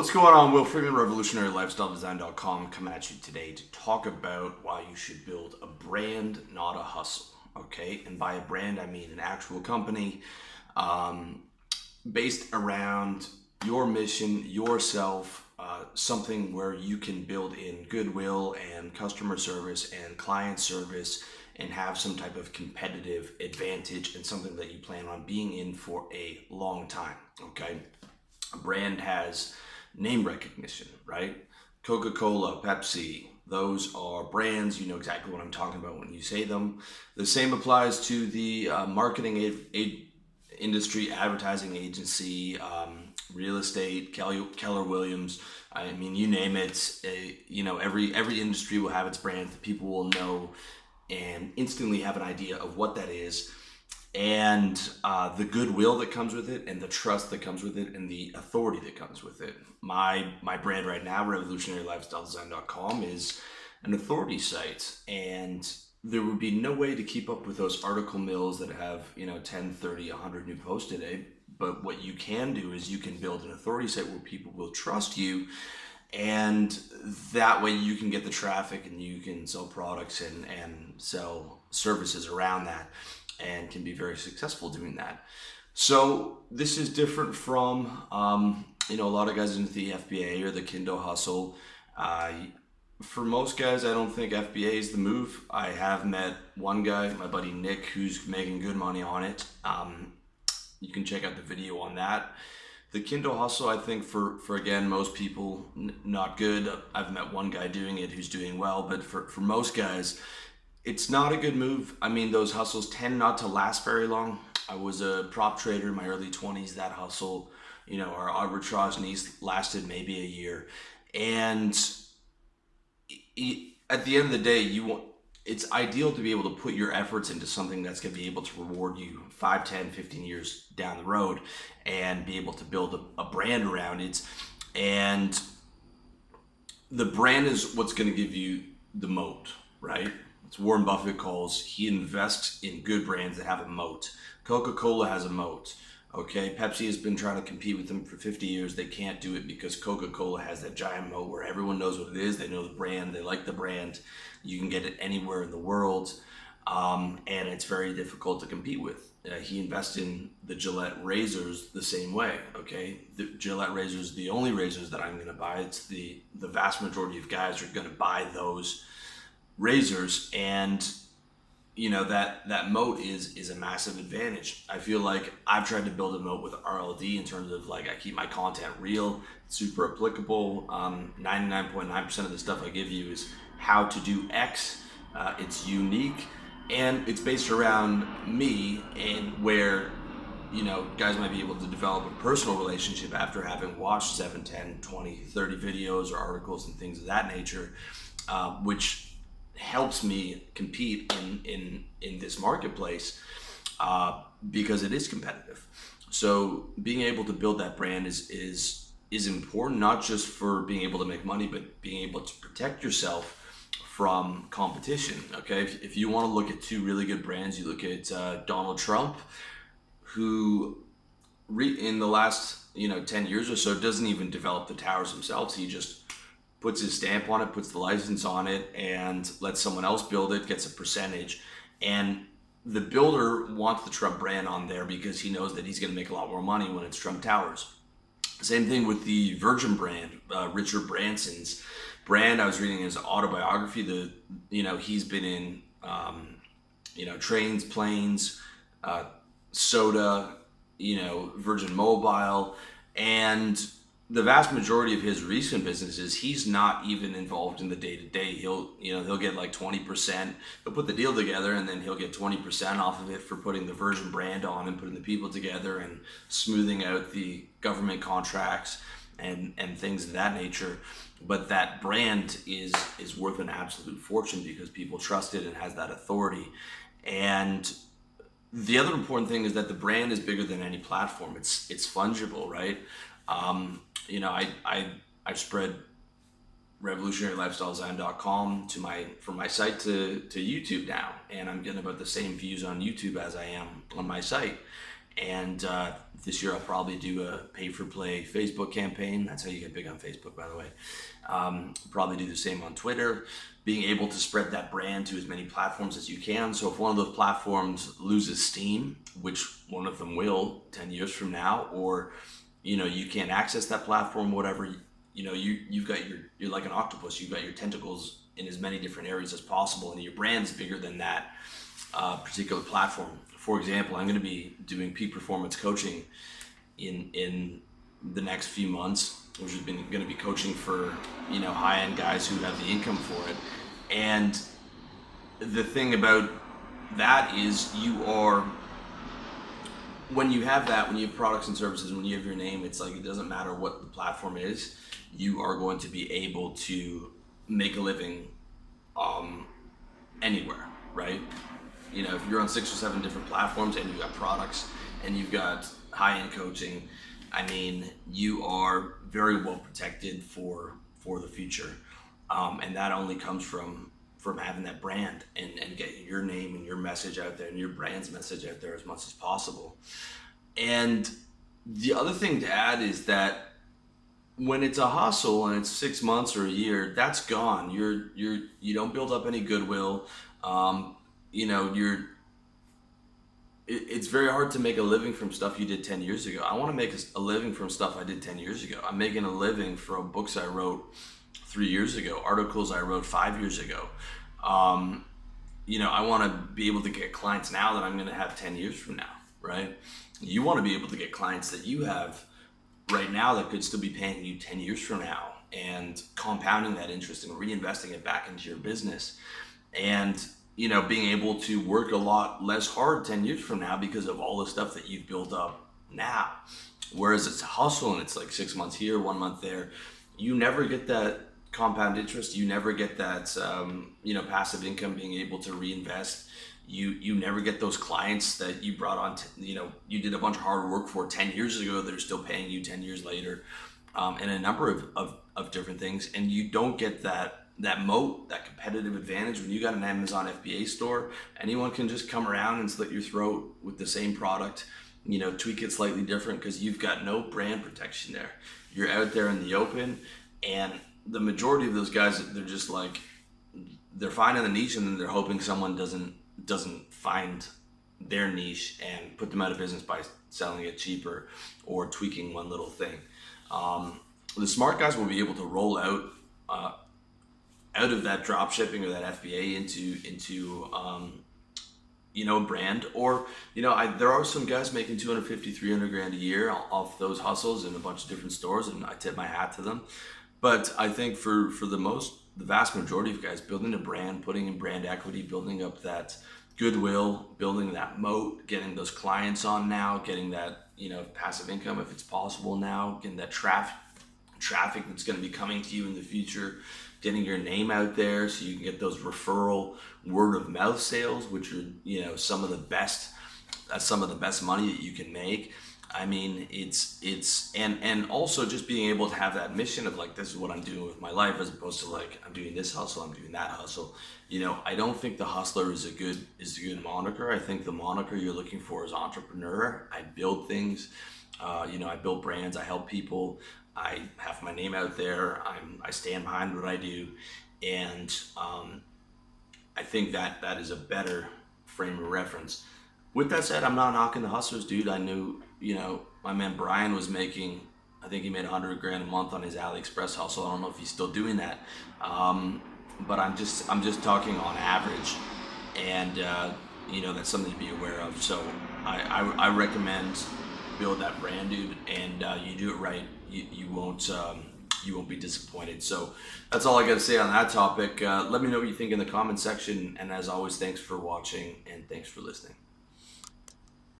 What's going on? Will Freeman, RevolutionaryLifestyleDesign.com, coming at you today to talk about why you should build a brand, not a hustle. Okay, and by a brand I mean an actual company based around your mission, yourself, something where you can build in goodwill and customer service and client service and have some type of competitive advantage and something that you plan on being in for a long time. Okay, a brand has name recognition, right? Coca-Cola, Pepsi, those are brands. You know exactly what I'm talking about when you say them. The same applies to the marketing industry, advertising agency, real estate, Keller Williams. I mean, you name it. Every industry will have its brand that people will know and instantly have an idea of what that is, and the goodwill that comes with it, and the trust that comes with it, and the authority that comes with it. My brand right now, RevolutionaryLifestyleDesign.com, is an authority site, and there would be no way to keep up with those article mills that have 10, 30, 100 new posts a day. But what you can do is you can build an authority site where people will trust you, and that way you can get the traffic and you can sell products and sell services around that, and can be very successful doing that. So this is different from a lot of guys into the FBA or the Kindle hustle. For most guys, I don't think FBA is the move. I have met one guy, my buddy Nick, who's making good money on it. You can check out the video on that. The Kindle hustle, I think for again, most people, not good. I've met one guy doing it who's doing well, but for most guys, it's not a good move. I mean, those hustles tend not to last very long. I was a prop trader in my early 20s. That hustle, our arbitrage needs lasted maybe a year. And at the end of the day, it's ideal to be able to put your efforts into something that's going to be able to reward you 5, 10, 15 years down the road, and be able to build a brand around it. And the brand is what's going to give you the moat, right? It's Warren Buffett calls, he invests in good brands that have a moat. Coca-Cola has a moat. Okay, Pepsi has been trying to compete with them for 50 years. They can't do it because Coca-Cola has that giant moat where everyone knows what it is. They know the brand. They like the brand. You can get it anywhere in the world, and it's very difficult to compete with. He invests in the Gillette razors the same way. Okay, the Gillette razors, the only razors that I'm going to buy. It's the vast majority of guys are going to buy those razors, and that moat is a massive advantage. I feel like I've tried to build a moat with RLD in terms of I keep my content real, super applicable. 99.9% of the stuff I give you is how to do X. It's unique, and it's based around me, and where guys might be able to develop a personal relationship after having watched 7, 10, 20, 30 videos or articles and things of that nature, which helps me compete in this marketplace, because it is competitive. So being able to build that brand is important, not just for being able to make money, but being able to protect yourself from competition. Okay, if you want to look at two really good brands, you look at Donald Trump, who in the last 10 years or so doesn't even develop the towers themselves. He just puts his stamp on it, puts the license on it, and lets someone else build it, gets a percentage. And the builder wants the Trump brand on there because he knows that he's going to make a lot more money when it's Trump Towers. Same thing with the Virgin brand, Richard Branson's brand. I was reading his autobiography. He's been in, trains, planes, soda, Virgin Mobile, and the vast majority of his recent businesses, he's not even involved in the day-to-day. He'll get 20%. He'll put the deal together, and then he'll get 20% off of it for putting the Virgin brand on and putting the people together and smoothing out the government contracts and things of that nature. But that brand is worth an absolute fortune because people trust it and has that authority. And the other important thing is that the brand is bigger than any platform. It's fungible, right? I've spread RevolutionaryLifestyleDesign.com from my site to YouTube now, and I'm getting about the same views on YouTube as I am on my site. And this year I'll probably do a pay-for-play Facebook campaign. That's how you get big on Facebook, by the way. Probably do the same on Twitter. Being able to spread that brand to as many platforms as you can. So if one of those platforms loses steam, which one of them will 10 years from now, or you can't access that platform, whatever, you've got you're like an octopus. You've got your tentacles in as many different areas as possible, and your brand's bigger than that particular platform. For example, I'm going to be doing peak performance coaching in the next few months, which has been going to be coaching for high-end guys who have the income for it. And the thing about that is when you have products and services, when you have your name, it's like it doesn't matter what the platform is, you are going to be able to make a living anywhere, right? If you're on 6 or 7 different platforms and you've got products and you've got high-end coaching, I mean, you are very well protected for the future. And that only comes from having that brand and getting your name and your message out there and your brand's message out there as much as possible. And the other thing to add is that when it's a hustle and it's 6 months or a year, that's gone. You don't build up any goodwill. It's very hard to make a living from stuff you did 10 years ago. I want to make a living from stuff I did 10 years ago. I'm making a living from books I wrote 3 years ago, articles I wrote 5 years ago. I want to be able to get clients now that I'm going to have 10 years from now, right? You want to be able to get clients that you have right now that could still be paying you 10 years from now, and compounding that interest and reinvesting it back into your business. And being able to work a lot less hard 10 years from now because of all the stuff that you've built up now. Whereas it's a hustle and it's like 6 months here, 1 month there. You never get that compound interest. You never get that, passive income, being able to reinvest. You never get those clients that you brought on, you did a bunch of hard work for 10 years ago. They're still paying you 10 years later, and a number of different things. And you don't get that moat, that competitive advantage. When you got an Amazon FBA store, anyone can just come around and slit your throat with the same product, tweak it slightly different, because you've got no brand protection there. You're out there in the open, and the majority of those guys, they're just like, they're finding the niche and then they're hoping someone doesn't find their niche and put them out of business by selling it cheaper or tweaking one little thing. The smart guys will be able to roll out of that drop shipping or that FBA into a brand, or there are some guys making 250, 300 grand a year off those hustles in a bunch of different stores, and I tip my hat to them. But I think for the vast majority of guys, building a brand, putting in brand equity, building up that goodwill, building that moat, getting those clients on now, getting that passive income if it's possible now, getting that traffic that's going to be coming to you in the future, getting your name out there so you can get those referral word of mouth sales, which are some of the best money that you can make. I mean, and also just being able to have that mission of like, this is what I'm doing with my life, as opposed to like, I'm doing this hustle, I'm doing that hustle. I don't think the hustler is a good moniker. I think the moniker you're looking for is entrepreneur. I build things, I build brands, I help people, I have my name out there, I stand behind what I do, and I think that is a better frame of reference. With that said, I'm not knocking the hustlers, dude. I knew, my man Brian was making, I think he made 100 grand a month on his AliExpress hustle. I don't know if he's still doing that, but I'm just talking on average, and that's something to be aware of. So I recommend build that brand, dude, and you do it right, you won't be disappointed. So that's all I got to say on that topic. Let me know what you think in the comment section, and as always, thanks for watching and thanks for listening.